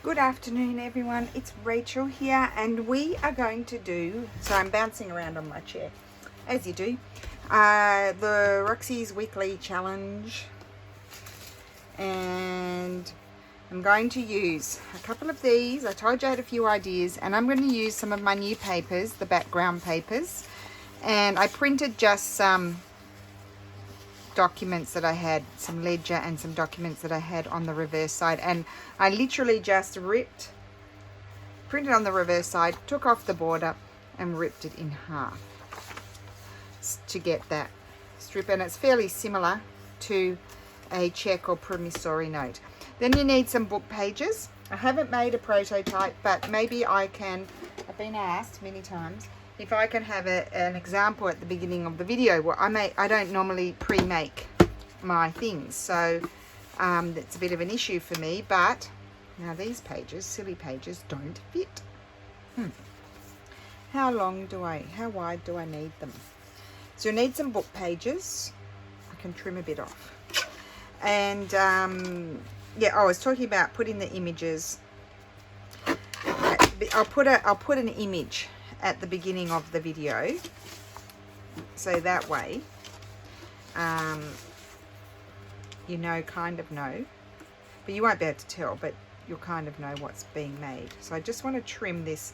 Good afternoon, everyone. It's Rachel here, and we are going to do, so I'm bouncing around on my chair, as you do, the Roxy's weekly challenge, and I'm going to use a couple of these. I told you I had a few ideas, and I'm going to use some of my new papers, the background papers, and I printed just some documents that I had, some ledger and some documents that I had on the reverse side, and I literally just printed on the reverse side, took off the border and ripped it in half to get that strip, and it's fairly similar to a check or promissory note. Then you need some book pages. I haven't made a prototype, but maybe I can, I've been asked many times if I can have an example at the beginning of the video. Well, I don't normally pre-make my things, so that's a bit of an issue for me. But now these pages, silly pages, don't fit. How wide do I need them? So you need some book pages. I can trim a bit off. And yeah, I was talking about putting the images. I'll put an image at the beginning of the video, so that way you kind of know, but you won't be able to tell, but you'll kind of know what's being made. So I just want to trim this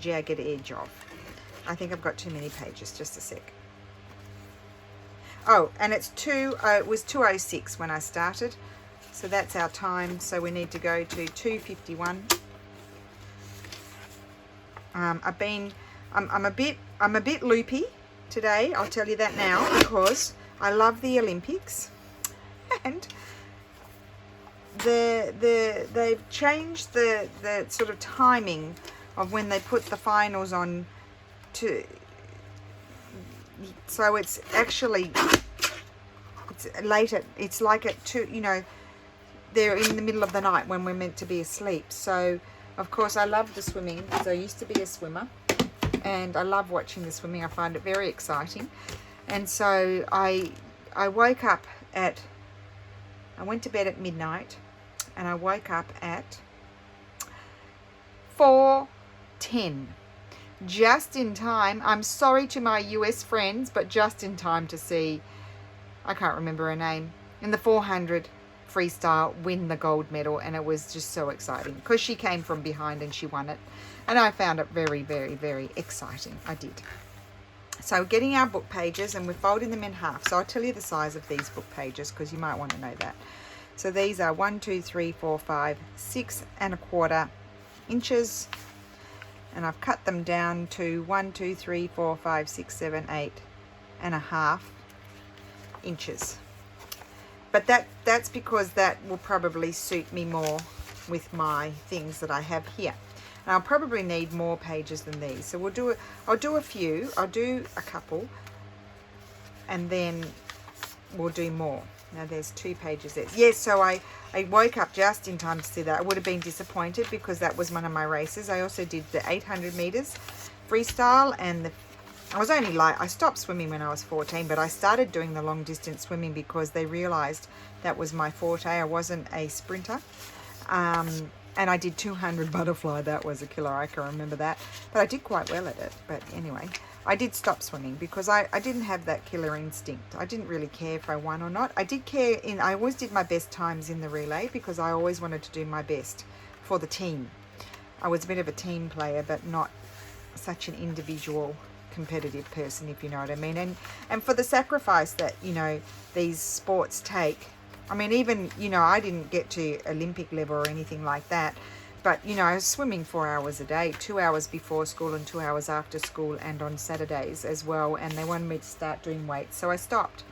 jagged edge off. I think I've got too many pages. Just a sec. Oh, and it was 2:06 when I started, so that's our time. So we need to go to 2:51. I'm a bit loopy today, I'll tell you that now, because I love the Olympics, and they've changed the sort of timing of when they put the finals on so it's actually later. It's like at 2, they're in the middle of the night when we're meant to be asleep. So of course I love the swimming, because I used to be a swimmer, and I love watching the swimming. I find it very exciting. And so I woke up I went to bed at midnight, and I woke up at 4:10, just in time. I'm sorry to my US friends, but just in time to see, I can't remember her name, in the 400 freestyle win the gold medal. And it was just so exciting, because she came from behind and she won it, and I found it very, very, very exciting. I did. So getting our book pages, and we're folding them in half. So I'll tell you the size of these book pages, because you might want to know that. So these are 1, 2, 3, 4, 5, 6¼ inches, and I've cut them down to 1, 2, 3, 4, 5, 6, 7, 8½ inches. But that's because that will probably suit me more with my things that I have here. And I'll probably need more pages than these. So I'll do a few. I'll do a couple, and then we'll do more. Now there's 2 pages there. Yes, so I woke up just in time to see that. I would have been disappointed, because that was one of my races. I also did the 800 meters freestyle, and I stopped swimming when I was 14, but I started doing the long distance swimming because they realized that was my forte. I wasn't a sprinter. And I did 200 butterfly. That was a killer. I can remember that. But I did quite well at it. But anyway, I did stop swimming because I didn't have that killer instinct. I didn't really care if I won or not. I always did my best times in the relay, because I always wanted to do my best for the team. I was a bit of a team player, but not such an individual competitive person, if you know what I mean. And for the sacrifice that, these sports take, I mean, even, I didn't get to Olympic level or anything like that, but, I was swimming 4 hours a day, 2 hours before school and 2 hours after school, and on Saturdays as well. And they wanted me to start doing weights, so I stopped,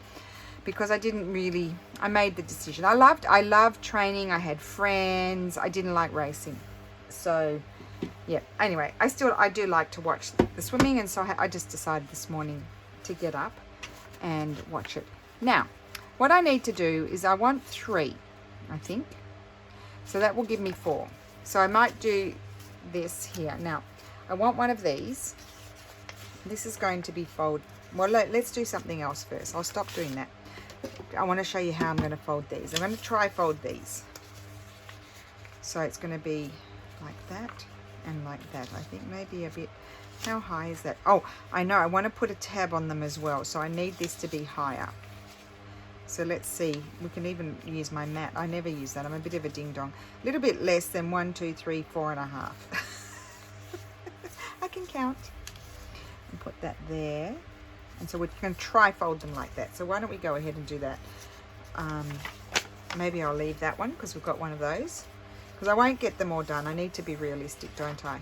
because I made the decision. I loved training. I had friends. I didn't like racing. So yeah, anyway, I do like to watch the swimming, and so I just decided this morning to get up and watch it. Now, what I need to do is I want 3, I think. So that will give me 4. So I might do this here. Now, I want one of these. This is going to be fold. Well, let's do something else first. I'll stop doing that. I want to show you how I'm going to fold these. I'm going to try fold these. So it's going to be like that and like that. I think maybe a bit, how high is that? Oh, I know, I want to put a tab on them as well. So I need this to be higher. So let's see, we can even use my mat. I never use that, I'm a bit of a ding dong. A little bit less than 1, 2, 3, 4.5. I can count. And put that there. And so we're going to trifold them like that. So why don't we go ahead and do that? Maybe I'll leave that one because we've got one of those. Because I won't get them all done. I need to be realistic, don't I?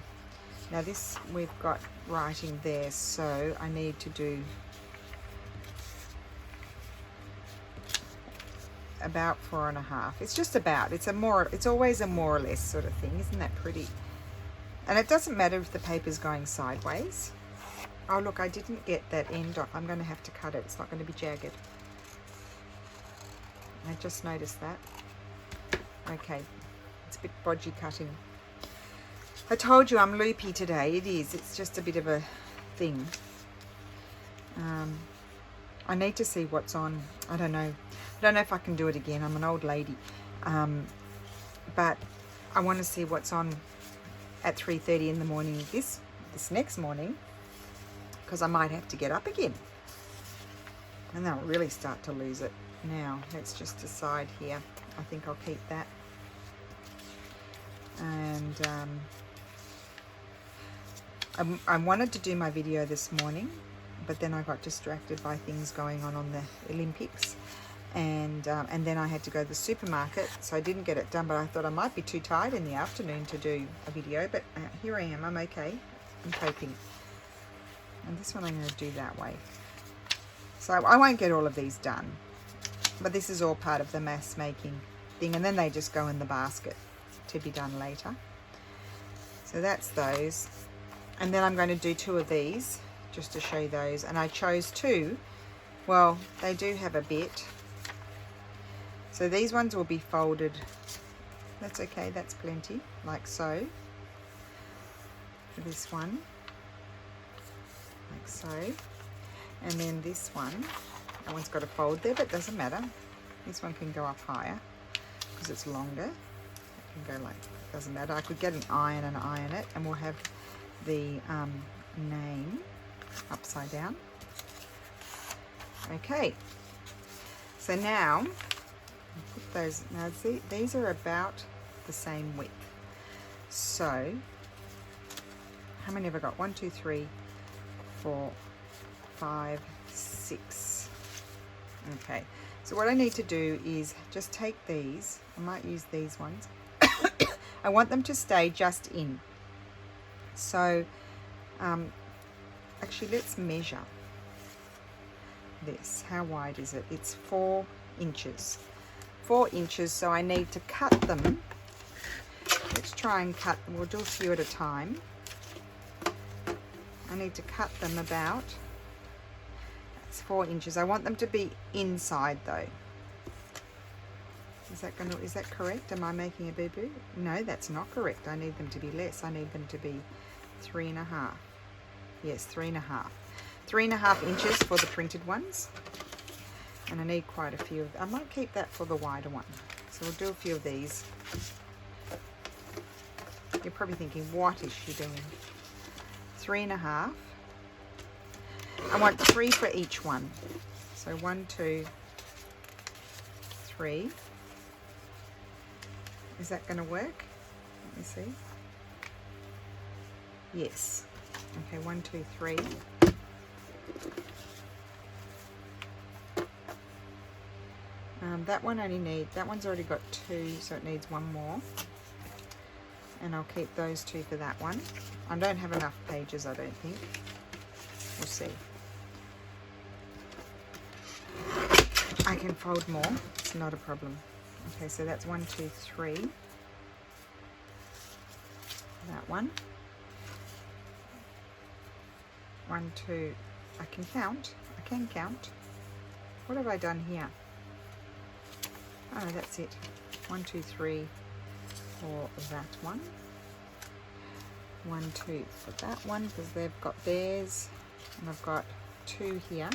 Now this we've got writing there, so I need to do about 4.5. It's just about. It's always a more or less sort of thing. Isn't that pretty? And it doesn't matter if the paper's going sideways. Oh look, I didn't get that end off. I'm going to have to cut it. It's not going to be jagged. I just noticed that. Okay, it's a bit bodgy cutting. I told you I'm loopy today. It is. It's just a bit of a thing. I need to see what's on. I don't know. I don't know if I can do it again. I'm an old lady. But I want to see what's on at 3:30 in the morning this next morning, because I might have to get up again. And then I'll really start to lose it. Now, let's just decide here. I think I'll keep that. And I wanted to do my video this morning, but then I got distracted by things going on the Olympics. And then I had to go to the supermarket, so I didn't get it done, but I thought I might be too tired in the afternoon to do a video, but here I am. I'm okay. I'm coping. And this one I'm going to do that way. So I won't get all of these done, but this is all part of the mass making thing, and then they just go in the basket to be done later. So that's those. And then I'm going to do 2 of these just to show you those. And I chose 2. Well, they do have a bit. So these ones will be folded. That's okay, that's plenty, like so. For this one, like so. And then this one, that one's got a fold there, but it doesn't matter. This one can go up higher because it's longer. It can go like, doesn't matter. I could get an iron and iron it, and we'll have the name upside down. Okay, so now put those. Now see, these are about the same width. So how many have I got? 1, 2, 3, 4, 5, 6. Okay, so what I need to do is just take these. I might use these ones. I want them to stay just in. So actually, let's measure this. How wide is it? It's 4 inches. 4 inches, so I need to cut them. Let's try and cut them. We'll do a few at a time. I need to cut them about, that's 4 inches. I want them to be inside though. Is that correct? Am I making a boo-boo? No, that's not correct. I need them to be less. I need them to be 3.5. Yes, 3.5. 3.5 inches for the printed ones. And I need quite a few. I might keep that for the wider one. So we'll do a few of these. You're probably thinking, what is she doing? 3.5. I want 3 for each one. So 1, 2, 3. Is that going to work? Let me see. Yes. Okay, 1, 2, 3. That one that one's already got 2, so it needs 1 more. And I'll keep those 2 for that one. I don't have enough pages, I don't think. We'll see. I can fold more, it's not a problem. Okay, so that's 1, 2, 3. That one. 1, 2, I can count. What have I done here? Oh, that's it. 1, 2, 3 for that one. 1, 2 for that one, because they've got theirs, and I've got 2 here.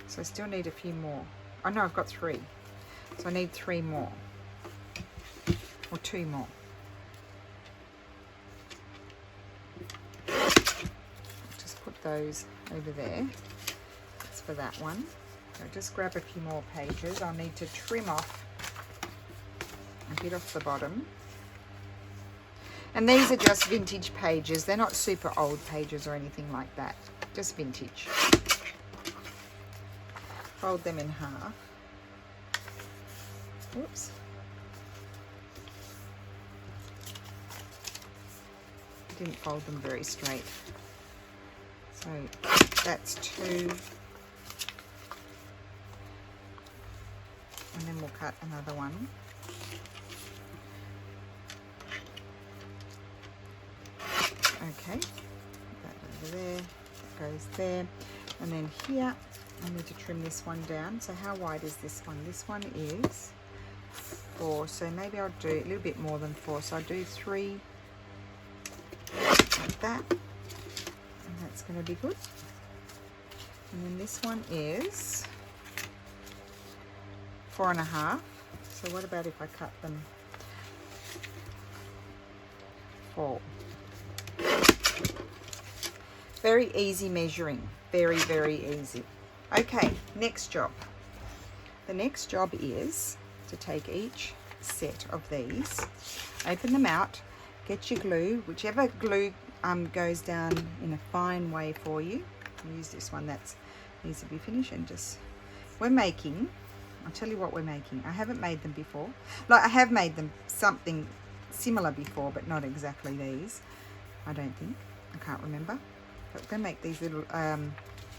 So I still need a few more. Oh no, I've got 3. So I need 3 more. Or 2 more. those over there. That's for that one. I'll just grab a few more pages. I'll need to trim off a bit off the bottom. And these are just vintage pages. They're not super old pages or anything like that. Just vintage. Fold them in half. Oops. Didn't fold them very straight. So that's 2. And then we'll cut another one. Okay, that over there, that goes there. And then here, I need to trim this one down. So how wide is this one? This one is 4, so maybe I'll do a little bit more than 4. So I'll do 3 like that, and that's going to be good. And then this one is 4.5. So what about if I cut them 4? Very easy measuring, very, very easy. Okay, next job. The next job is to take each set of these, open them out, get your glue, whichever glue goes down in a fine way for you. I'll use this one that needs to be finished, and just, we're making, I'll tell you what we're making. I haven't made them before. Like, I have made them something similar before, but not exactly these, I don't think. I can't remember. But we're going to make these little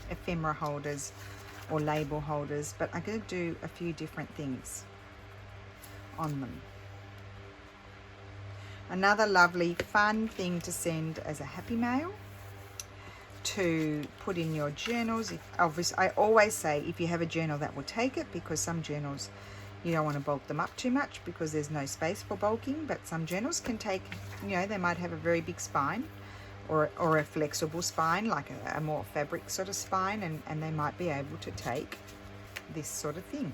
ephemera holders or label holders, but I'm going to do a few different things on them. Another lovely fun thing to send as a happy mail, to put in your journals. Obviously, I always say if you have a journal that will take it, because some journals you don't want to bulk them up too much because there's no space for bulking, but some journals can take, you know, they might have a very big spine, or a flexible spine, like a more fabric sort of spine, and they might be able to take this sort of thing.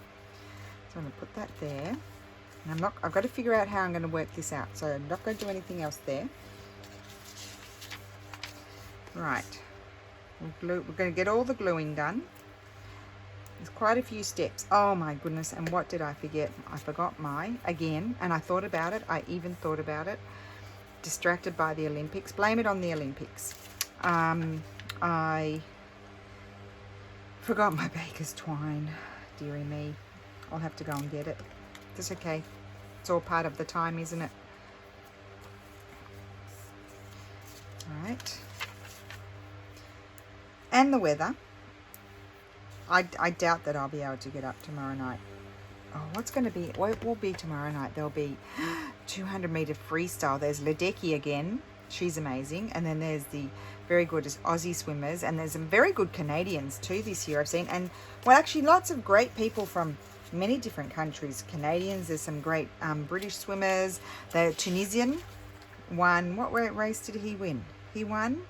So I'm going to put that there. And I've got to figure out how I'm going to work this out, so I'm not going to do anything else there. Right, we're going to get all the gluing done. There's quite a few steps. Oh my goodness, and what did I forget? I forgot again, and I thought about it. I even thought about it. Distracted by the Olympics. Blame it on the Olympics. I forgot my baker's twine. Dearie me. I'll have to go and get it. That's okay. It's all part of the time, isn't it? All right. And the weather. I doubt that I'll be able to get up tomorrow night. Oh, what's going to be? What will be tomorrow night? There'll be 200-meter freestyle. There's Ledecky again. She's amazing. And then there's the very good Aussie swimmers. And there's some very good Canadians too this year I've seen. And, well, actually lots of great people from many different countries. Canadians, there's some great British swimmers. The Tunisian won. What race did he win? He won.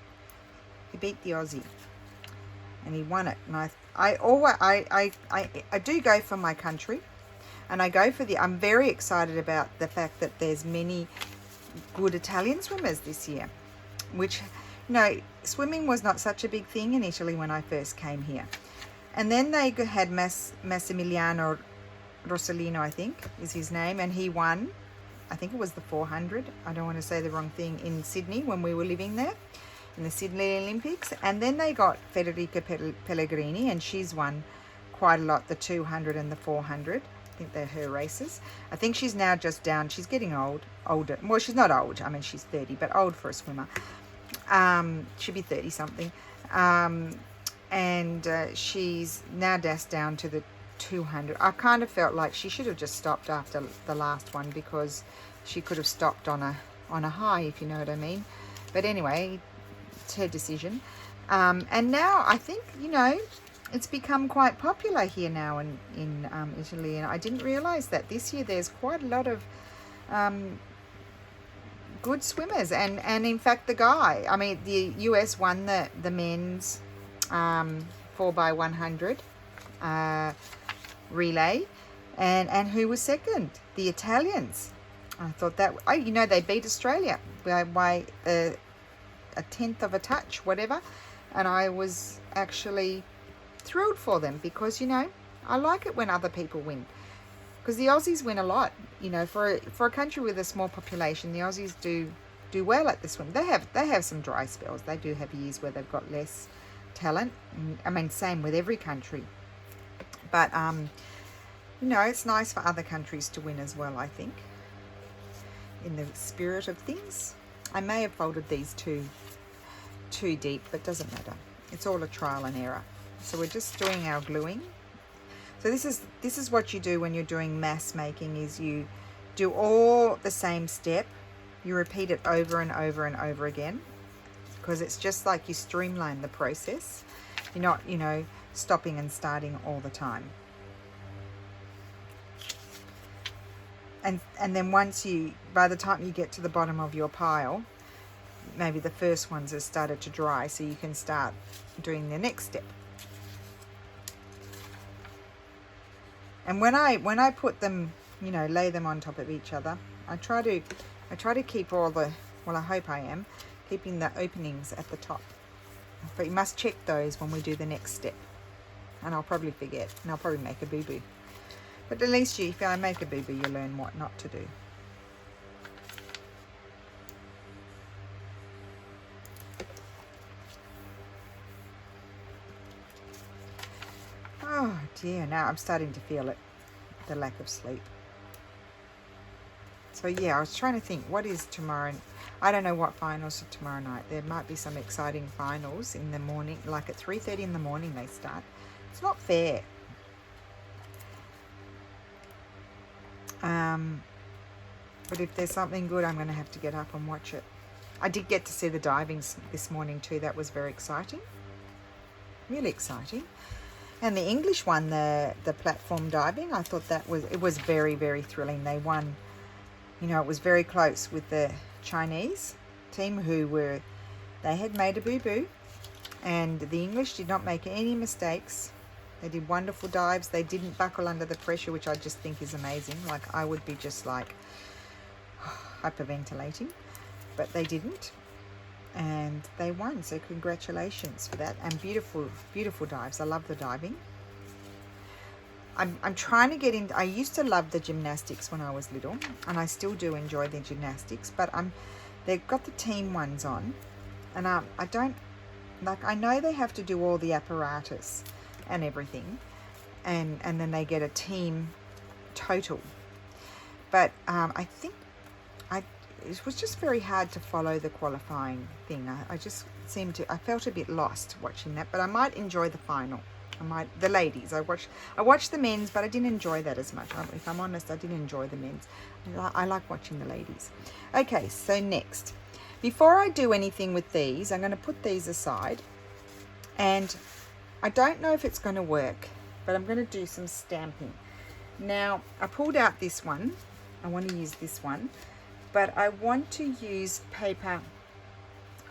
He beat the Aussie. And he won it. And I do go for my country. And I go for I'm very excited about the fact that there's many good Italian swimmers this year, which, you know, swimming was not such a big thing in Italy when I first came here. And then they had Massimiliano Rossellino, I think is his name, and he won, I think it was the 400. I don't want to say the wrong thing, in Sydney when we were living there, in the Sydney Olympics. And then they got Federica Pellegrini, and she's won quite a lot, the 200 and the 400. I think they're her races. I think she's now just down. She's getting older. Well, she's not old. I mean, she's 30, but old for a swimmer. She'll be 30 something. And she's now dashed down to the 200. I kind of felt like she should have just stopped after the last one, because she could have stopped on a high, if you know what I mean. But anyway, it's her decision. And now I think, you know, it's become quite popular here now in Italy, and I didn't realize that this year there's quite a lot of good swimmers, and in fact the US won the men's 4x100 relay, and who was second? The Italians. I thought that, you know, they beat Australia by a tenth of a touch, whatever. And I was actually thrilled for them because, you know, I like it when other people win. Because the Aussies win a lot, you know, for a country with a small population, the Aussies do well at this one. They have some dry spells. They do have years where they've got less talent. I mean, same with every country. But you know, it's nice for other countries to win as well, I think, in the spirit of things. I may have folded these too deep, but doesn't matter. It's all a trial and error. So we're just doing our gluing. So this is what you do when you're doing mass making, is you do all the same step. You repeat it over and over and over again, because it's just like you streamline the process. You're not, you know, stopping and starting all the time. And then once by the time you get to the bottom of your pile, maybe the first ones have started to dry, so you can start doing the next step. And when I put them, you know, lay them on top of each other, I try to keep all the, well, I hope I am, keeping the openings at the top. But you must check those when we do the next step. And I'll probably forget, and I'll probably make a boo-boo. But at least if I make a boo-boo, you learn what not to do. Oh dear, now I'm starting to feel it, the lack of sleep. So yeah, I was trying to think, what is tomorrow? I don't know what finals are tomorrow night. There might be some exciting finals in the morning, like at 3:30 in the morning they start. It's not fair. But if there's something good, I'm going to have to get up and watch it. I did get to see the divings this morning too. That was very exciting. Really exciting. And the English one, the platform diving, I thought it was very, very thrilling. They won, you know, it was very close with the Chinese team they had made a boo-boo, and the English did not make any mistakes. They did wonderful dives. They didn't buckle under the pressure, which I just think is amazing. Like, I would be just like hyperventilating, but they didn't. And they won, so congratulations for that. And beautiful, beautiful dives. I love the diving. I'm trying to get into, I used to love the gymnastics when I was little, and I still do enjoy the gymnastics, but they've got the team ones on, and I don't, like, I know they have to do all the apparatus and everything, and then they get a team total. But I think it was just very hard to follow the qualifying thing. I just I felt a bit lost watching that, but I might enjoy the final. The ladies. I watched the men's, but I didn't enjoy that as much. If I'm honest, I didn't enjoy the men's. I like watching the ladies. Okay, so next, before I do anything with these, I'm going to put these aside, and I don't know if it's going to work, but I'm going to do some stamping. Now, I pulled out this one. I want to use this one, but I want to use paper.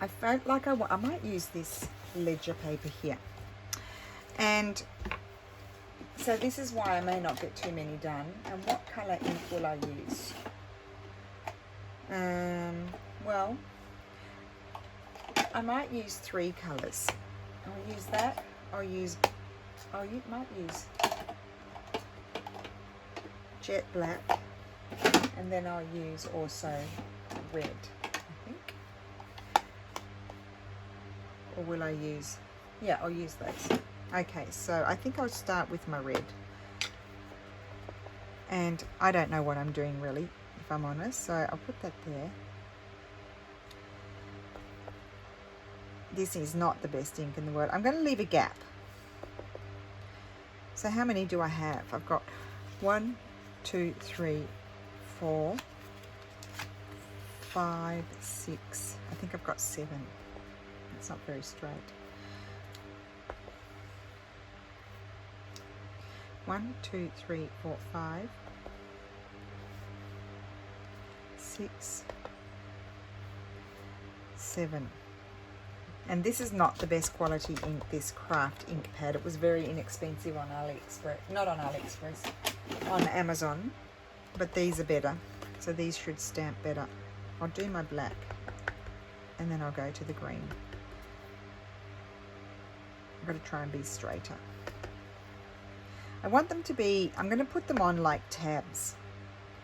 I felt like I might use this ledger paper here. And so this is why I may not get too many done. And what colour ink will I use? Well, I might use 3 colours. I'll use that. You might use jet black, and then I'll use also red, I think. Or will I use, yeah, I'll use those. Okay, so I think I'll start with my red. And I don't know what I'm doing really, if I'm honest, so I'll put that there. This is not the best ink in the world. I'm going to leave a gap. So how many do I have? I've got 1, 2, 3, 4, 5, 6. I think I've got 7. It's not very straight. 1, 2, 3, 4, 5, 6, 7. And this is not the best quality ink, this craft ink pad. It was very inexpensive on AliExpress, not on AliExpress, on Amazon, but these are better. So these should stamp better. I'll do my black, and then I'll go to the green. I've got to try and be straighter. I want them to be, I'm going to put them on like tabs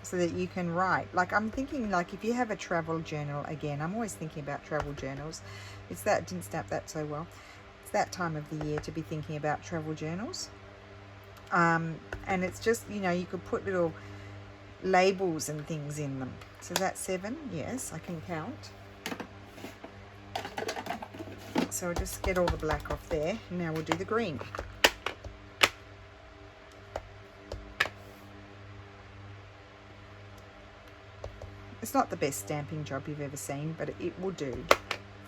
so that you can write. Like I'm thinking, like if you have a travel journal, again, I'm always thinking about travel journals. It's that, didn't snap that so well. It's that time of the year to be thinking about travel journals. And it's just, you know, you could put little labels and things in them. So that's 7. Yes, I can count. So I'll just get all the black off there. Now we'll do the green. It's not the best stamping job you've ever seen, but it will do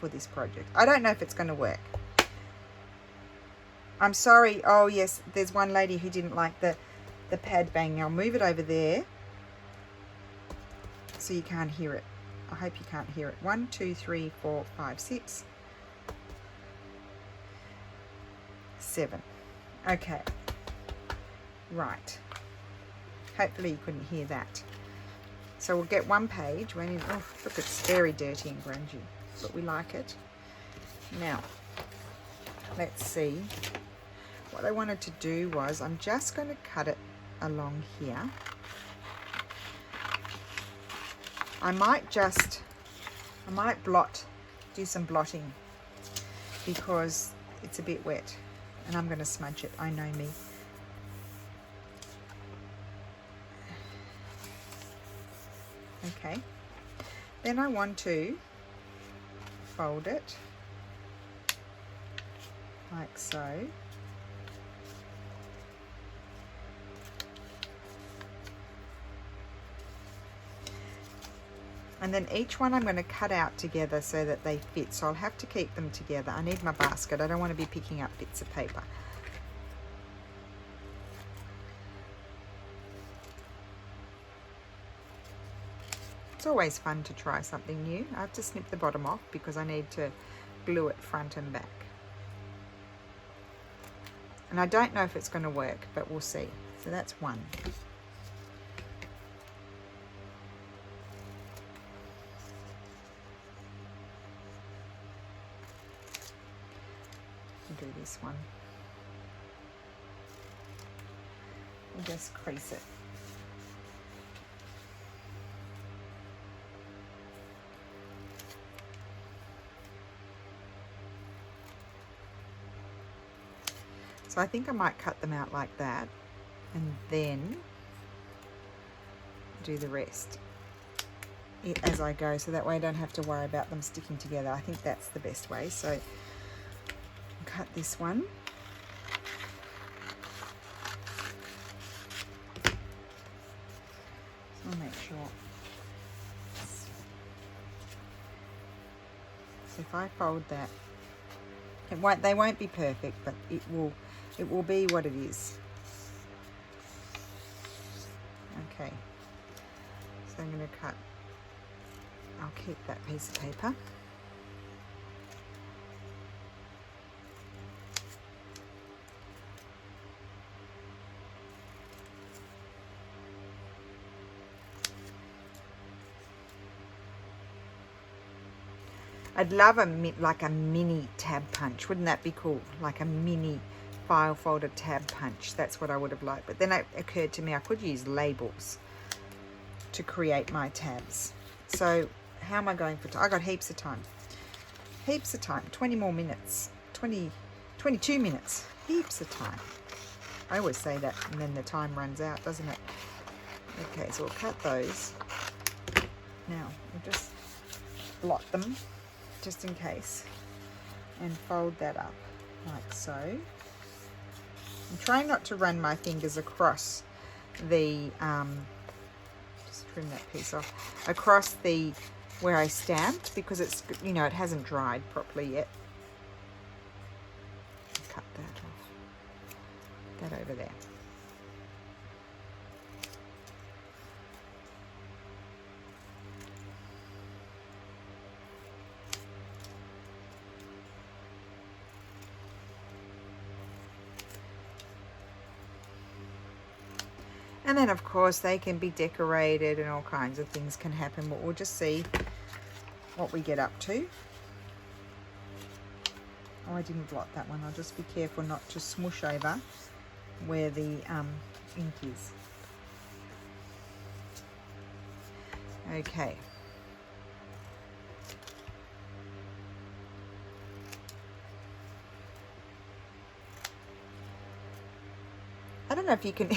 for this project. I don't know if it's going to work. I'm sorry. Oh, yes, there's one lady who didn't like the pad banging. I'll move it over there so you can't hear it. I hope you can't hear it. 1, 2, 3, 4, 5, 6, 7. Okay. Right. Hopefully you couldn't hear that. So we'll get one page. Oh, look, it's very dirty and grungy, but we like it. Now, let's see. What I wanted to do was, I'm just going to cut it along here. I might do some blotting because it's a bit wet and I'm going to smudge it. I know me. Okay, then I want to fold it like so. And then each one I'm going to cut out together so that they fit. So I'll have to keep them together. I need my basket. I don't want to be picking up bits of paper. It's always fun to try something new. I have to snip the bottom off because I need to glue it front and back. And I don't know if it's going to work, but we'll see. So that's one. I'll do this one. And just crease it. So I think I might cut them out like that and then do the rest as I go, so that way I don't have to worry about them sticking together. I think that's the best way. So I'll cut this one. So I'll make sure. So if I fold that, they won't be perfect, but it will be what it is. Okay, so I'm going to cut, I'll keep that piece of paper. I'd love like a mini tab punch. Wouldn't that be cool? Like a mini file folder tab punch. That's what I would have liked. But then it occurred to me I could use labels to create my tabs. So how am I going for time? I got heaps of time. Heaps of time. 20 more minutes. 22 minutes. Heaps of time. I always say that and then the time runs out, doesn't it? Okay, so we'll cut those. Now, we'll just blot them just in case and fold that up like so. I'm trying not to run my fingers across the just trim that piece off, across the where I stamped, because it's, you know, it hasn't dried properly yet. Cut that off, that over there. And then, of course, they can be decorated and all kinds of things can happen, but we'll just see what we get up to. Oh, I didn't blot that one. I'll just be careful not to smoosh over where the ink is. Okay. I don't know if you can,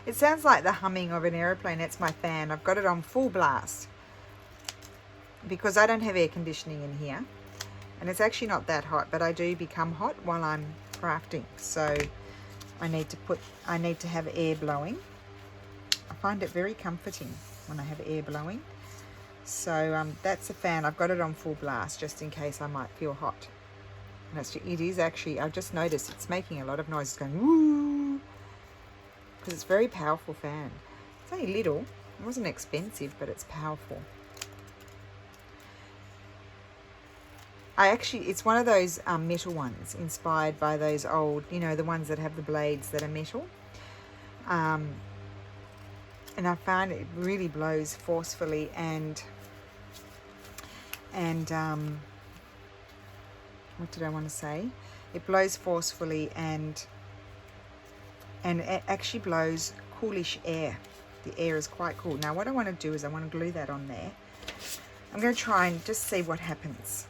it sounds like the humming of an aeroplane. It's my fan. I've got it on full blast because I don't have air conditioning in here. And it's actually not that hot, but I do become hot while I'm crafting. So I need to have air blowing. I find it very comforting when I have air blowing. So that's a fan. I've got it on full blast just in case I might feel hot. And it is actually, I've just noticed it's making a lot of noise. It's going woo, because it's a very powerful fan. It's only little. It wasn't expensive, but it's powerful. It's one of those metal ones, inspired by those old, you know, the ones that have the blades that are metal. And I find it really blows forcefully and what did I want to say? It blows forcefully and it actually blows coolish air. The air is quite cool. Now what I want to do is I want to glue that on there. I'm going to try and just see what happens.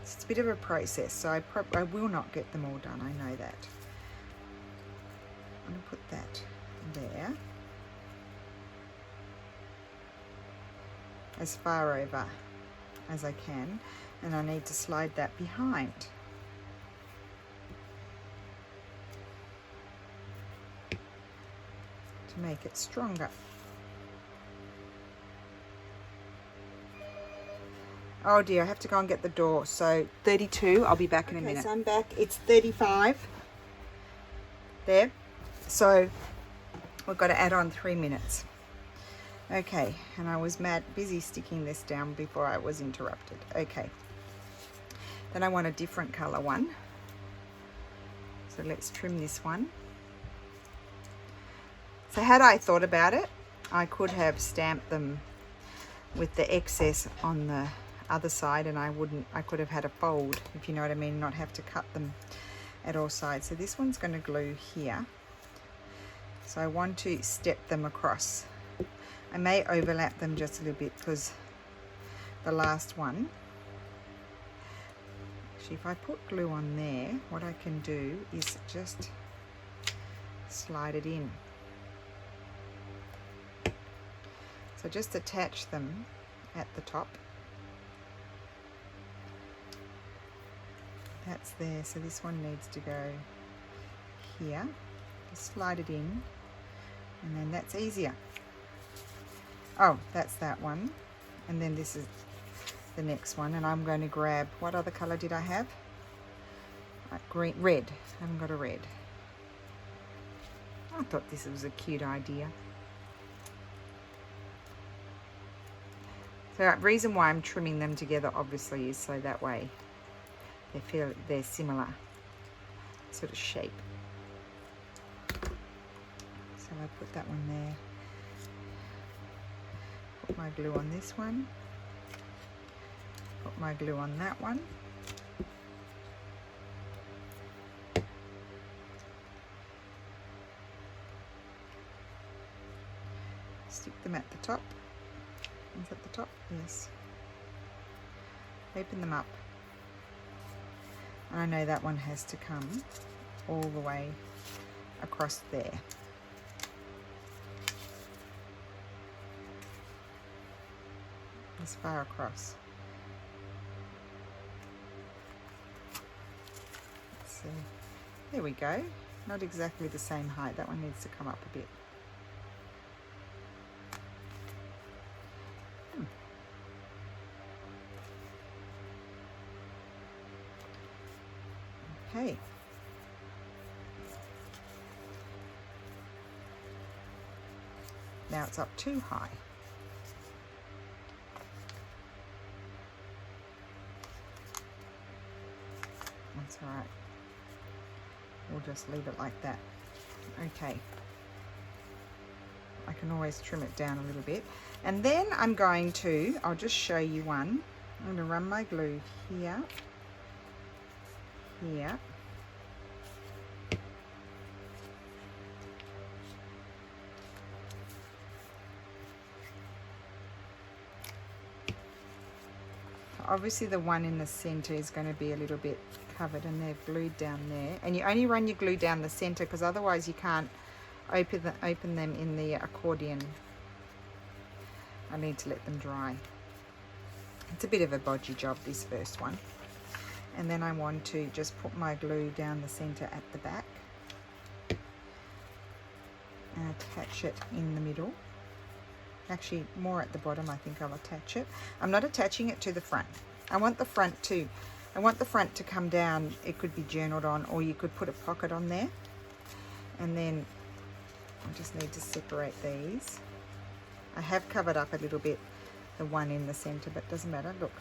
It's a bit of a process, so I will not get them all done. I know that. I'm going to put that there. As far over as I can, and I need to slide that behind. To make it stronger. Oh dear, I have to go and get the door. So 32, I'll be back in a minute. So I'm back, it's 35. There. So we've got to add on 3 minutes. Okay, and I was busy sticking this down before I was interrupted. Okay. Then I want a different color one. So let's trim this one. So had I thought about it, I could have stamped them with the excess on the other side, and I could have had a fold, if you know what I mean, not have to cut them at all sides. So this one's going to glue here. So I want to step them across. I may overlap them just a little bit because the last one, actually if I put glue on there, what I can do is just slide it in. So just attach them at the top. That's there, so this one needs to go here. Just slide it in, and then that's easier. Oh, that's that one, and then this is the next one, and I'm going to grab, what other color did I have? Green, red. I haven't got a red. I thought this was a cute idea. So the reason why I'm trimming them together obviously is so that way they're similar sort of shape. So I put that one there. Put my glue on this one. Put my glue on that one. Stick them at the top. Is at the top? Yes. Open them up. And I know that one has to come all the way across there. As far across. Let's see. There we go. Not exactly the same height. That one needs to come up a bit. Okay. Now it's up too high. That's all right. We'll just leave it like that. Okay. I can always trim it down a little bit. And then I'm going to, I'll just show you one. I'm going to run my glue here, here, obviously the one in the center is going to be a little bit covered and they're glued down there, and you only run your glue down the center because otherwise you can't open them in the accordion. I need to let them dry. It's a bit of a bodgy job, this first one. And then I want to just put my glue down the center at the back and attach it in the middle. Actually, more at the bottom, I think I'll attach it. I'm not attaching it to the front. I want the front to come down. It could be journaled on, or you could put a pocket on there. And then I just need to separate these. I have covered up a little bit the one in the center, but it doesn't matter. Look,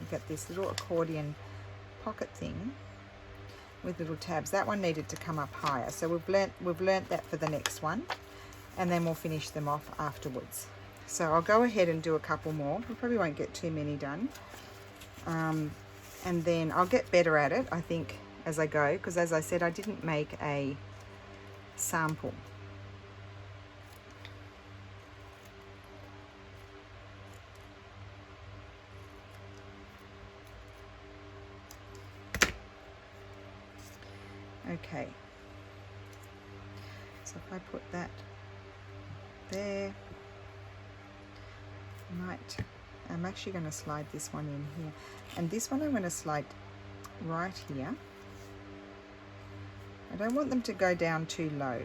you've got this little accordion pocket thing with little tabs. That one needed to come up higher, so we've learnt that for the next one, and then we'll finish them off afterwards. So I'll go ahead and do a couple more. We probably won't get too many done, and then I'll get better at it, I think, as I go, because as I said, I didn't make a sample. Okay, so if I put that there, I'm actually going to slide this one in here, and this one I'm going to slide right here. I don't want them to go down too low.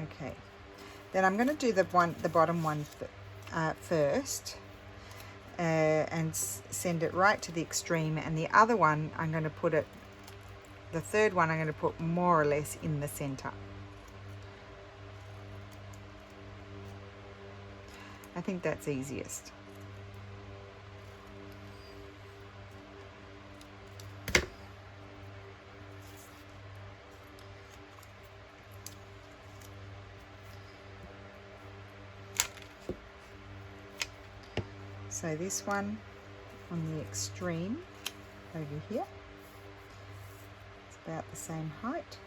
Okay, then I'm going to do the bottom one first. And send it right to the extreme, and the other one I'm going to put it, the third one I'm going to put more or less in the center. I think that's easiest. So this one on the extreme over here, it's about the same height.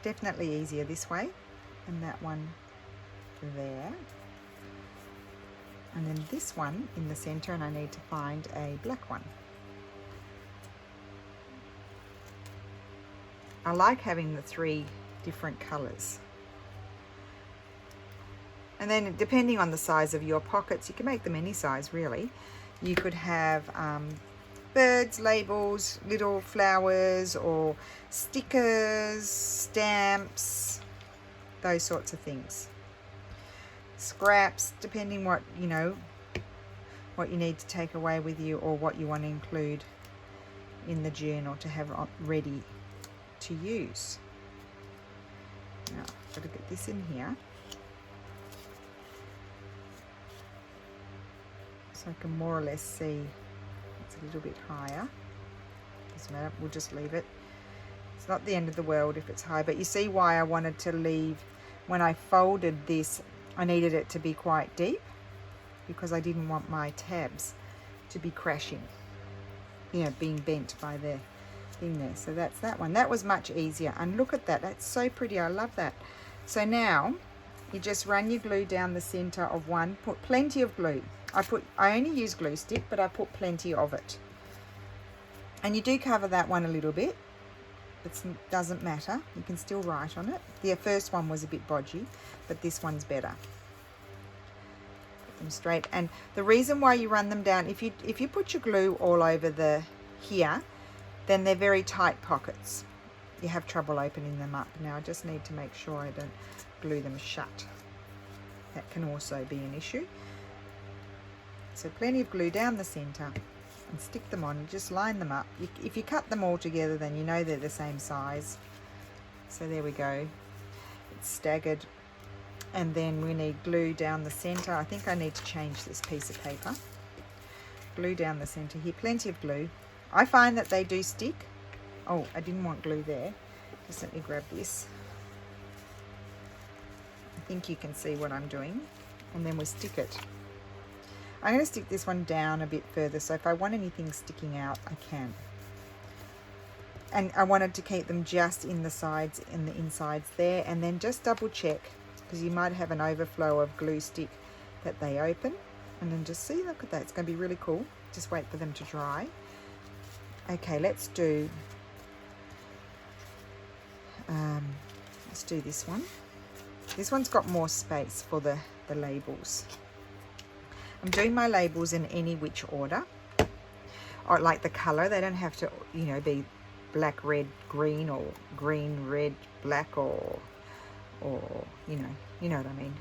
Definitely easier this way, and that one there. And then this one in the center, and I need to find a black one. I like having the 3 different colors. And then depending on the size of your pockets, you can make them any size really. You could have birds, labels, little flowers, or stickers, stamps, those sorts of things. Scraps, depending what you need to take away with you, or what you want to include in the journal to have ready to use. Now, I've got to get this in here, so I can more or less see it's a little bit higher. Doesn't matter, we'll just leave it. It's not the end of the world if it's high, but you see why I wanted to leave, when I folded this, I needed it to be quite deep, because I didn't want my tabs to be crashing, being bent by the thing there. So that's that one. That was much easier, and look at that, that's so pretty. I love that. So now you just run your glue down the center of one, put plenty of glue. I only use glue stick, but I put plenty of it. And you do cover that one a little bit. It doesn't matter. You can still write on it. The first one was a bit bodgy, but this one's better. Put them straight. And the reason why you run them down, if you put your glue all over here, then they're very tight pockets. You have trouble opening them up. Now I just need to make sure I don't glue them shut. That can also be an issue. So plenty of glue down the center, and stick them on, just line them up. If you cut them all together, then you know they're the same size. So there we go, it's staggered. And then we need glue down the center. I think I need to change this piece of paper. Glue down the center here, plenty of glue. I find that they do stick. Oh, I didn't want glue there. Just let me grab this. think you can see what I'm doing. And then we stick it. I'm going to stick this one down a bit further, so if I want anything sticking out, I can. And I wanted to keep them just in the sides, in the insides there, and then just double check, because you might have an overflow of glue stick, that they open. And then just see, look at that, it's going to be really cool. Just wait for them to dry. Okay, let's do this one. This one's got more space for the labels. I'm doing my labels in any which order, or like the color. They don't have to, you know, be black, red, green, or green, red, black, or you know what I mean.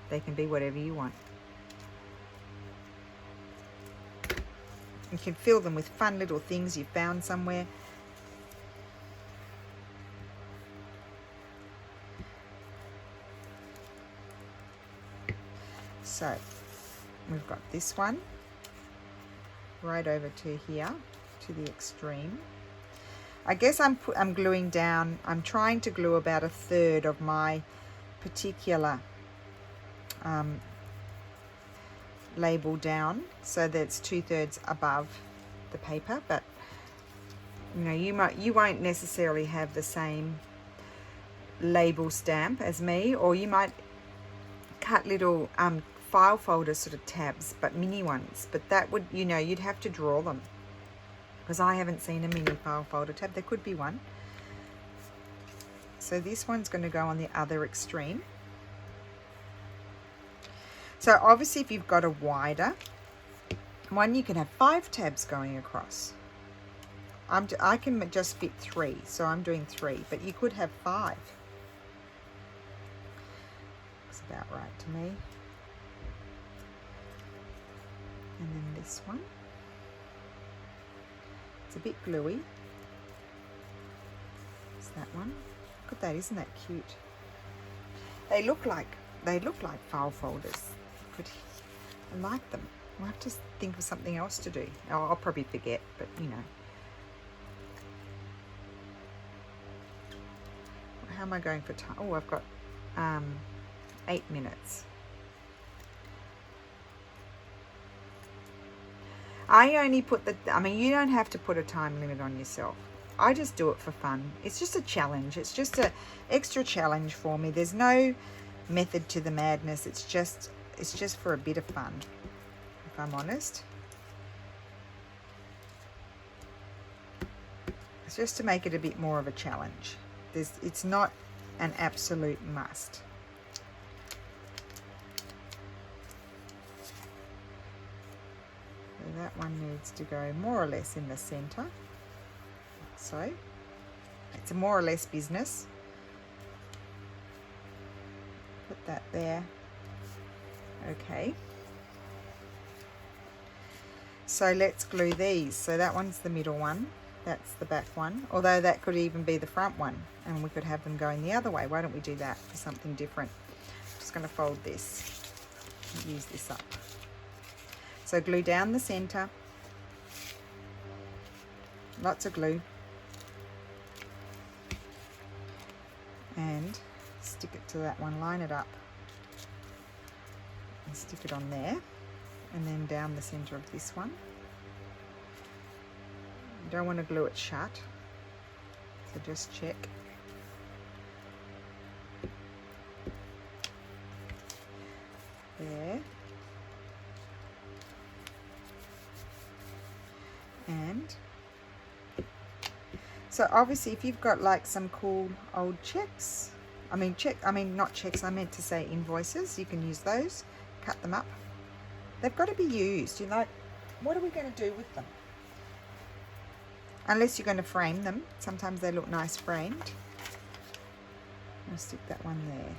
They can be whatever you want. You can fill them with fun little things you found somewhere. So we've got this one right over to here, to the extreme. I guess I'm gluing down, I'm trying to glue about 1/3 of my particular label down, so that it's 2/3 above the paper. But you know, you won't necessarily have the same label stamp as me, or you might cut little file folder sort of tabs, but mini ones. But that would, you know, you'd have to draw them, because I haven't seen a mini file folder tab. There could be one. So this one's going to go on the other extreme. So obviously if you've got a wider one, you can have 5 tabs going across. I can just fit 3, so I'm doing 3, but you could have 5. Looks about right to me. And then this one. It's a bit gluey. It's that one. Look at that, isn't that cute? They look like file folders. I like them. I'll have to think of something else to do. I'll probably forget, but you know. How am I going for time? Oh, I've got 8 minutes. I only put I mean, you don't have to put a time limit on yourself. I just do it for fun. It's just a challenge. It's just an extra challenge for me. There's no method to the madness. It's just for a bit of fun, if I'm honest. It's just to make it a bit more of a challenge. It's not an absolute must. So that one needs to go more or less in the center. So it's a more or less business. Put that there. Okay. So let's glue these. So that one's the middle one. That's the back one. Although that could even be the front one, and we could have them going the other way. Why don't we do that for something different? I'm just going to fold this and use this up. So glue down the center. Lots of glue. And stick it to that one. Line it up. And stick it on there. And then down the center of this one. You don't want to glue it shut, so just check. There. And so obviously if you've got like some cool old checks, not checks, I meant to say invoices, you can use those, cut them up. They've got to be used. You're like, what are we going to do with them? Unless you're going to frame them. Sometimes they look nice framed. I'll stick that one there.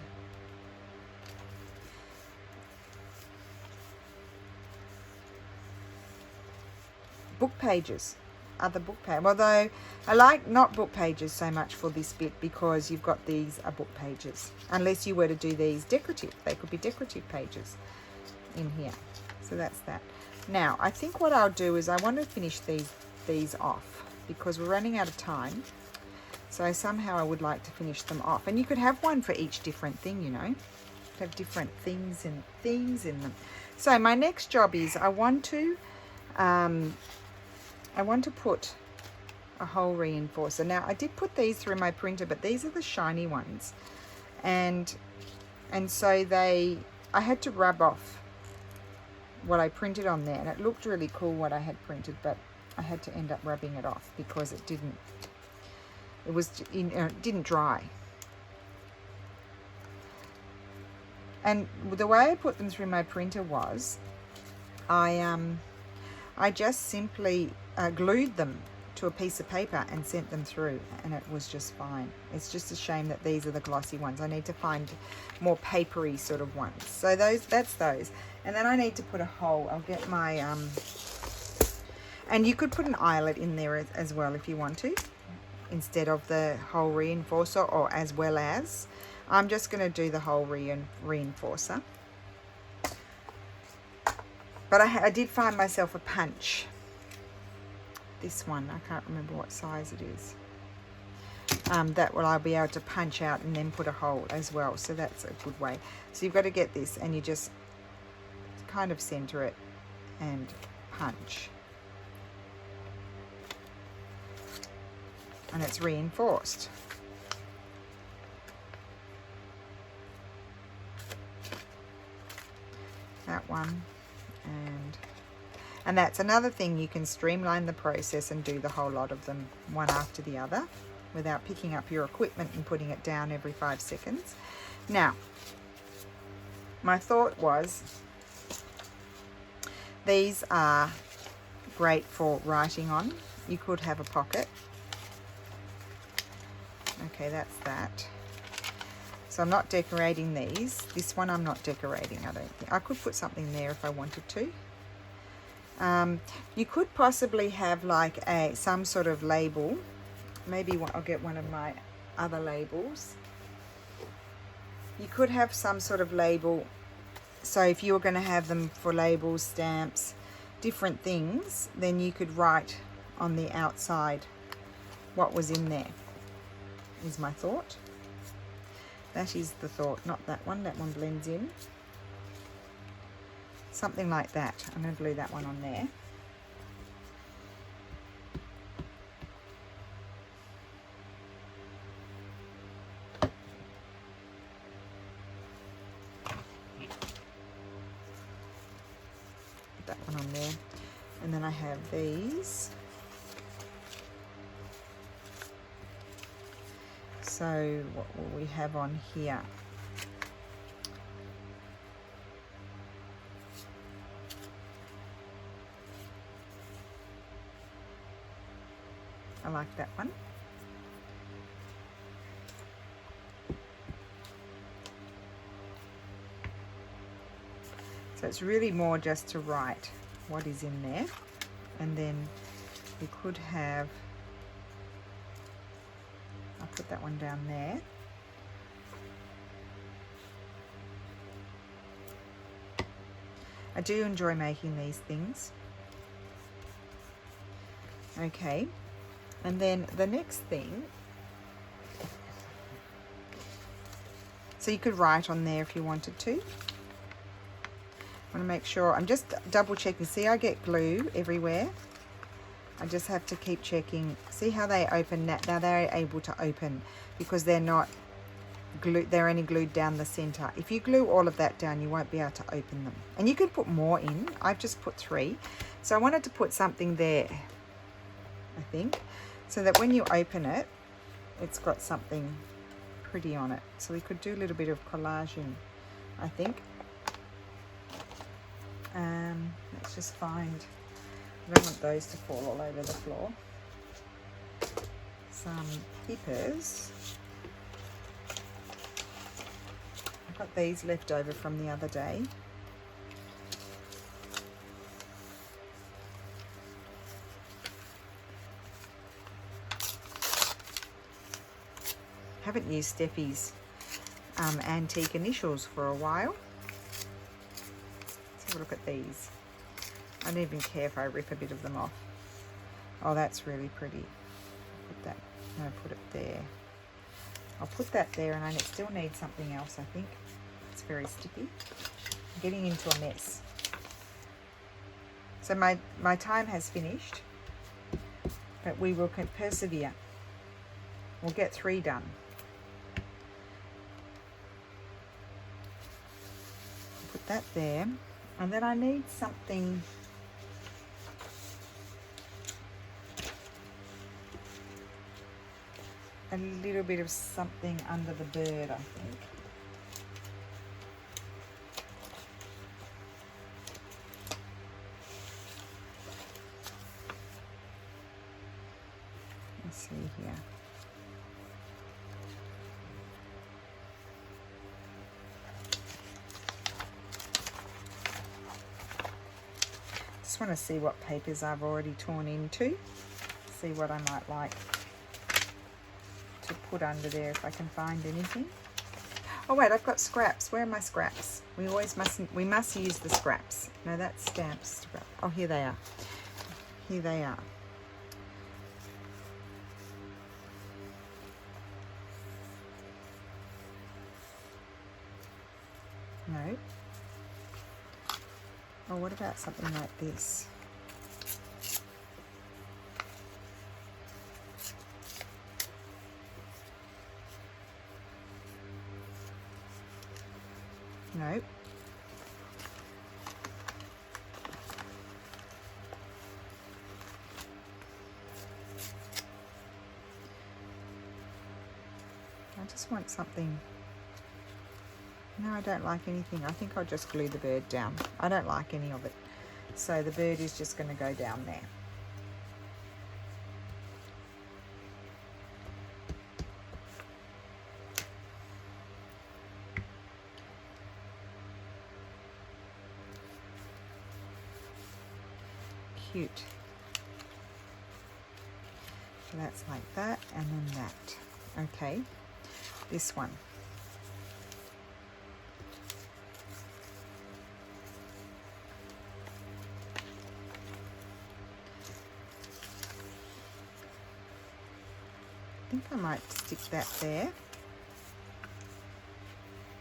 Book pages. Other book pages. Although I like not book pages so much for this bit, because you've got these are book pages. Unless you were to do these decorative. They could be decorative pages in here. So that's that. Now, I think what I'll do is I want to finish these off, because we're running out of time. So somehow I would like to finish them off. And you could have one for each different thing, you know. Have different things and themes in them. So my next job is I want to put a hole reinforcer. Now I did put these through my printer, but these are the shiny ones, and so I had to rub off what I printed on there, and it looked really cool what I had printed, but I had to end up rubbing it off because it didn't dry. And the way I put them through my printer was I just simply glued them to a piece of paper and sent them through, and it was just fine. It's just a shame that these are the glossy ones. I need to find more papery sort of ones. So that's those. And then I need to put a hole. I'll get my and you could put an eyelet in there as well if you want to, instead of the hole reinforcer, or as well as. I'm just going to do the hole reinforcer. But I did find myself a punch. This one, I can't remember what size it is. That will I'll be able to punch out and then put a hole as well. So that's a good way. So you've got to get this, and you just kind of center it and punch. And it's reinforced. That one, and that's another thing. You can streamline the process and do the whole lot of them one after the other without picking up your equipment and putting it down every 5 seconds. Now, my thought was these are great for writing on. You could have a pocket. Okay, that's that. So I'm not decorating these. This one I'm not decorating, I don't think. I could put something there if I wanted to. You could possibly have like some sort of label. Maybe I'll get one of my other labels. You could have some sort of label. So if you were going to have them for labels, stamps, different things, then you could write on the outside what was in there, is my thought. That is the thought, not that one. That one blends in. Something like that. I'm going to glue that one on there. Put that one on there. And then I have these. So what will we have on here? I like that one. So it's really more just to write what is in there, and then we could have, I'll put that one down there. I do enjoy making these things. Okay, and then the next thing, so you could write on there if you wanted to. I want to make sure, I'm just double checking. See, I get glue everywhere. I just have to keep checking. See how they open now? Now they're able to open because they're not glued, they're only glued down the center. If you glue all of that down, you won't be able to open them. And you can put more in. I've just put 3. So I wanted to put something there, I think, so that when you open it, it's got something pretty on it. So we could do a little bit of collaging, I think. Let's just find, I don't want those to fall all over the floor. Some papers. I've got these left over from the other day. Haven't used Steffi's antique initials for a while. Let's have a look at these. I don't even care if I rip a bit of them off. Oh, that's really pretty. Put that, no, put it there. I'll put that there, and I still need something else, I think. It's very sticky. I'm getting into a mess. So my time has finished, but we will persevere. We'll get 3 done. Put that there, and then I need something. A little bit of something under the bird, I think. Let's see here. Just want to see what papers I've already torn into. See what I might like to put under there if I can find anything. Oh wait, I've got scraps. Where are my scraps? We must use the scraps. No, that's stamps. Oh, here they are. Here they are. No. Oh, what about something like this? No. I just want something. No, I don't like anything. I think I'll just glue the bird down. I don't like any of it. So the bird is just going to go down there. Cute. So that's like that, and then that. Okay, this one. I think I might stick that there.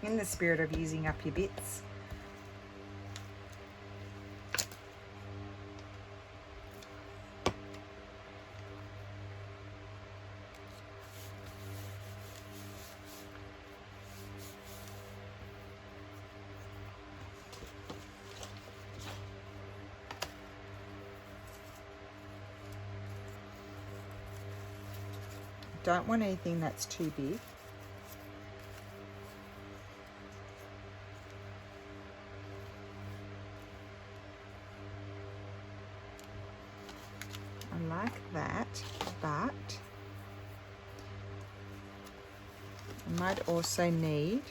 In the spirit of using up your bits. Don't want anything that's too big. I like that, but I might also need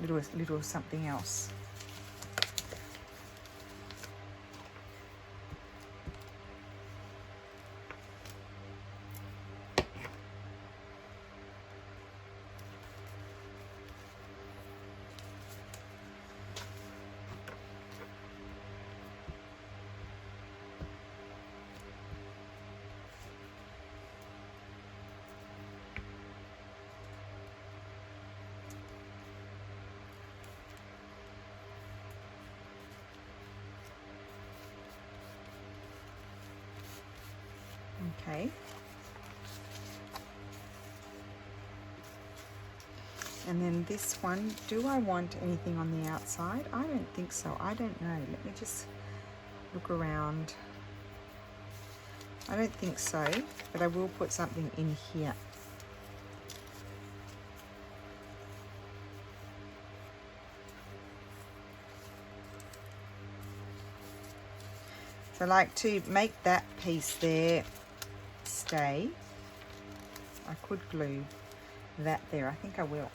little something else. Okay. And then this one, do I want anything on the outside? I don't think so. I don't know. Let me just look around. I don't think so, but I will put something in here. So I like to make that piece there stay. I could glue that there. I think I will.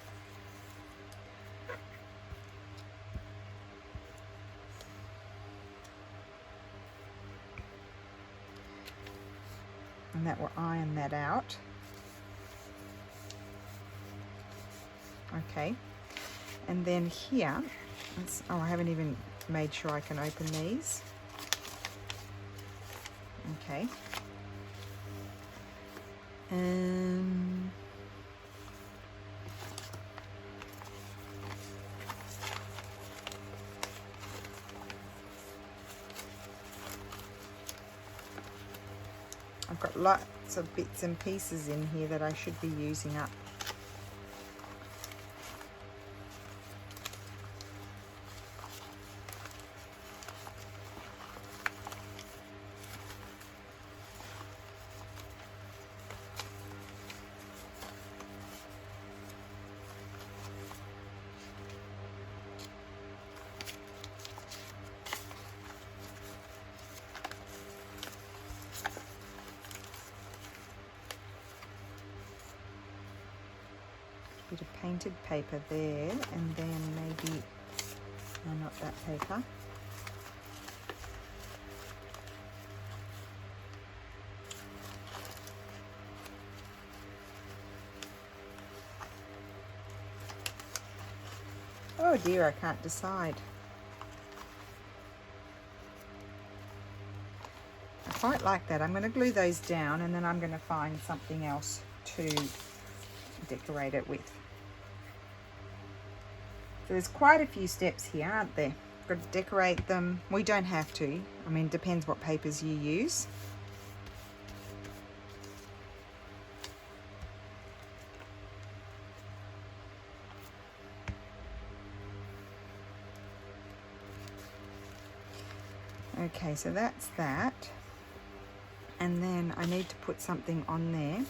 And that will iron that out. Okay. And then here, oh, I haven't even made sure I can open these. Okay. I've got lots of bits and pieces in here that I should be using up. Bit of painted paper there, and then maybe, no, not that paper. Oh dear, I can't decide. I quite like that. I'm going to glue those down, and then I'm going to find something else to decorate it with. So there's quite a few steps here, aren't there? Got to decorate them. We don't have to. I mean, depends what papers you use. Okay, so that's that. And then I need to put something on there.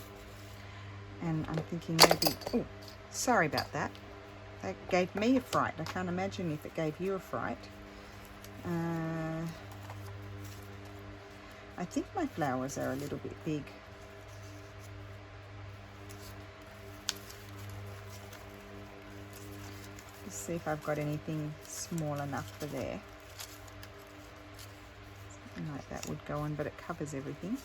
And I'm thinking maybe, oh, sorry about that. That gave me a fright. I can't imagine if it gave you a fright. I think my flowers are a little bit big. Let's see if I've got anything small enough for there. Something like that would go on, but it covers everything.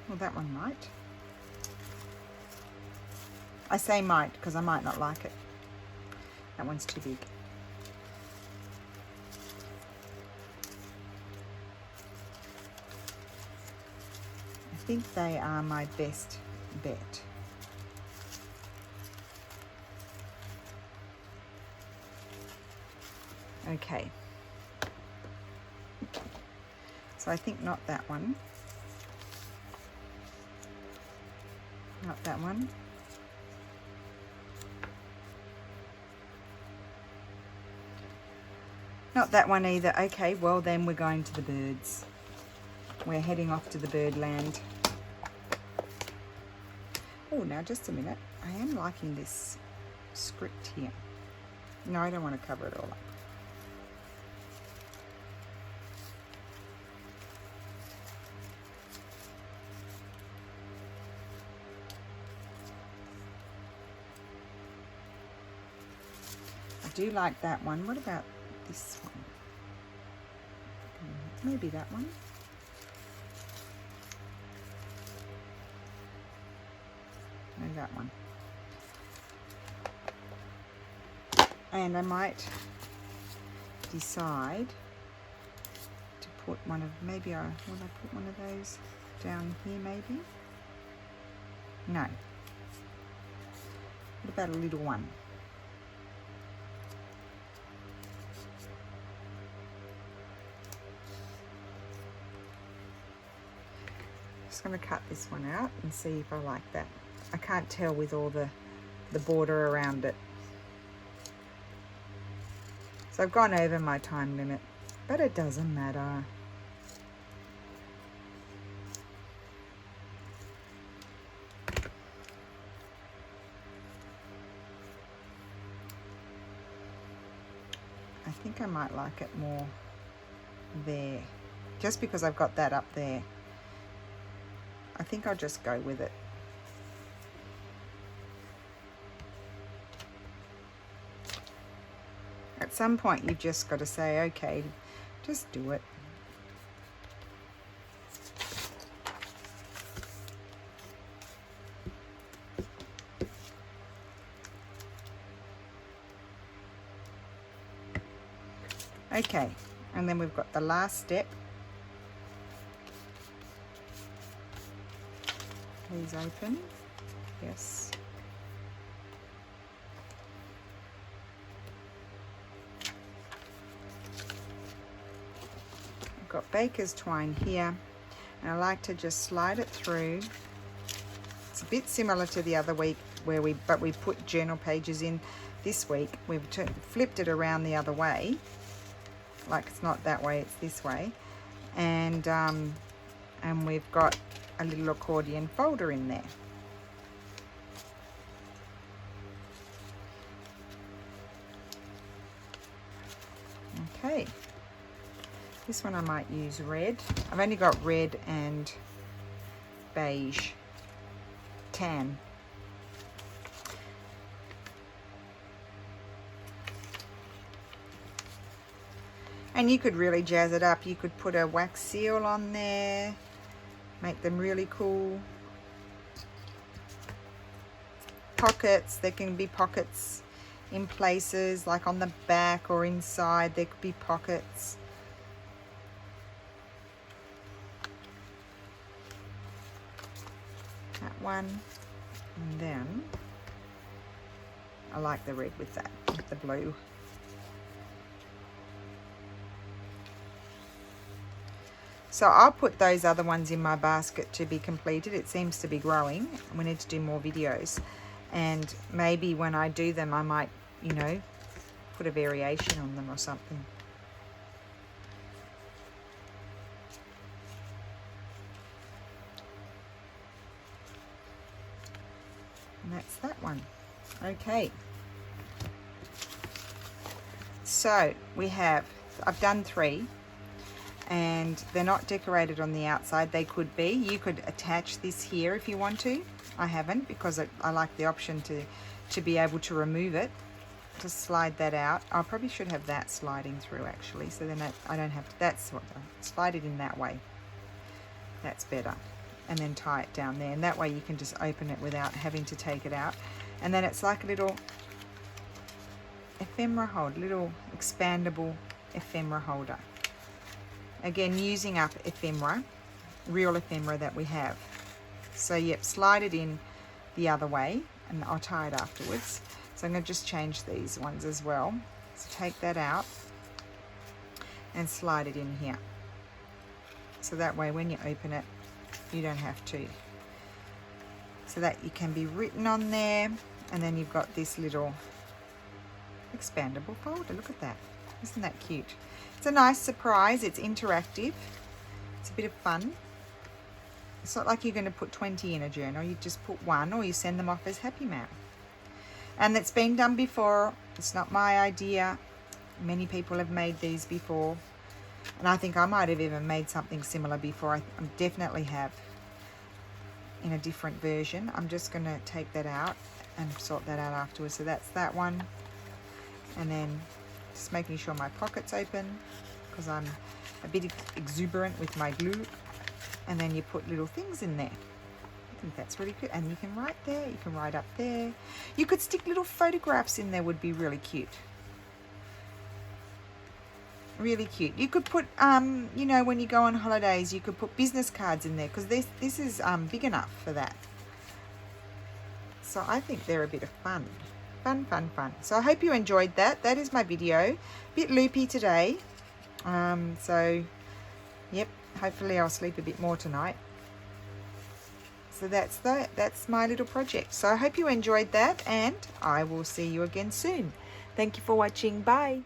Well, that one might. I say might because I might not like it. That one's too big. I think they are my best bet. Okay. So I think not that one. Not that one. Not that one either. Okay, well then we're going to the birds. We're heading off to the bird land. Oh, now just a minute. I am liking this script here. No, I don't want to cover it all up. I do like that one. What about this one? Maybe that one. Maybe that one. And I might decide to put one of, maybe will I put one of those down here maybe? No. What about a little one? Just going to cut this one out and see if I like that. I can't tell with all the border around it. So I've gone over my time limit, but it doesn't matter. I think I might like it more there, just because I've got that up there. I think I'll just go with it. At some point you've just got to say, okay, just do it. Okay, and then we've got the last step. Please open. Yes. I've got baker's twine here, and I like to just slide it through. It's a bit similar to the other week where we put journal pages in. This week we've flipped it around the other way, like it's not that way, it's this way, and we've got a little accordion folder in there. Okay, this one I might use red. I've only got red and beige, tan. And you could really jazz it up. You could put a wax seal on there, make them really cool. Pockets, there can be pockets in places like on the back or inside, there could be pockets. That one, and then I like the red with that, with the blue. So I'll put those other ones in my basket to be completed. It seems to be growing. We need to do more videos. And maybe when I do them, I might, you know, put a variation on them or something. And that's that one. Okay. So we have, I've done 3. And they're not decorated on the outside. They could be. You could attach this here if you want to. I haven't, because I like the option to be able to remove it. Just slide that out. I probably should have that sliding through actually, so then I don't have to, that's what, slide it in that way. That's better. And then tie it down there, and that way you can just open it without having to take it out. And then it's like a little ephemera holder, little expandable ephemera holder. Again, using up ephemera, real ephemera that we have. So yep, slide it in the other way, and I'll tie it afterwards. So I'm going to just change these ones as well. So take that out and slide it in here. So that way when you open it, you don't have to. So that you can be written on there, and then you've got this little expandable folder. Look at that. Isn't that cute? It's a nice surprise. It's interactive. It's a bit of fun. It's not like you're going to put 20 in a journal. You just put 1, or you send them off as happy mail. And it's been done before. It's not my idea. Many people have made these before. And I think I might have even made something similar before. I definitely have in a different version. I'm just going to take that out and sort that out afterwards. So that's that one. And then just making sure my pocket's open, because I'm a bit exuberant with my glue. And then you put little things in there. I think that's really good. And you can write there, you can write up there. You could stick little photographs in there, would be really cute. Really cute. You could put, you know, when you go on holidays, you could put business cards in there, because this is big enough for that. So I think they're a bit of fun. Fun, fun, fun. So I hope you enjoyed that. That is my video. Bit loopy today. So, yep, hopefully I'll sleep a bit more tonight. So that's my little project. So I hope you enjoyed that, and I will see you again soon. Thank you for watching. Bye.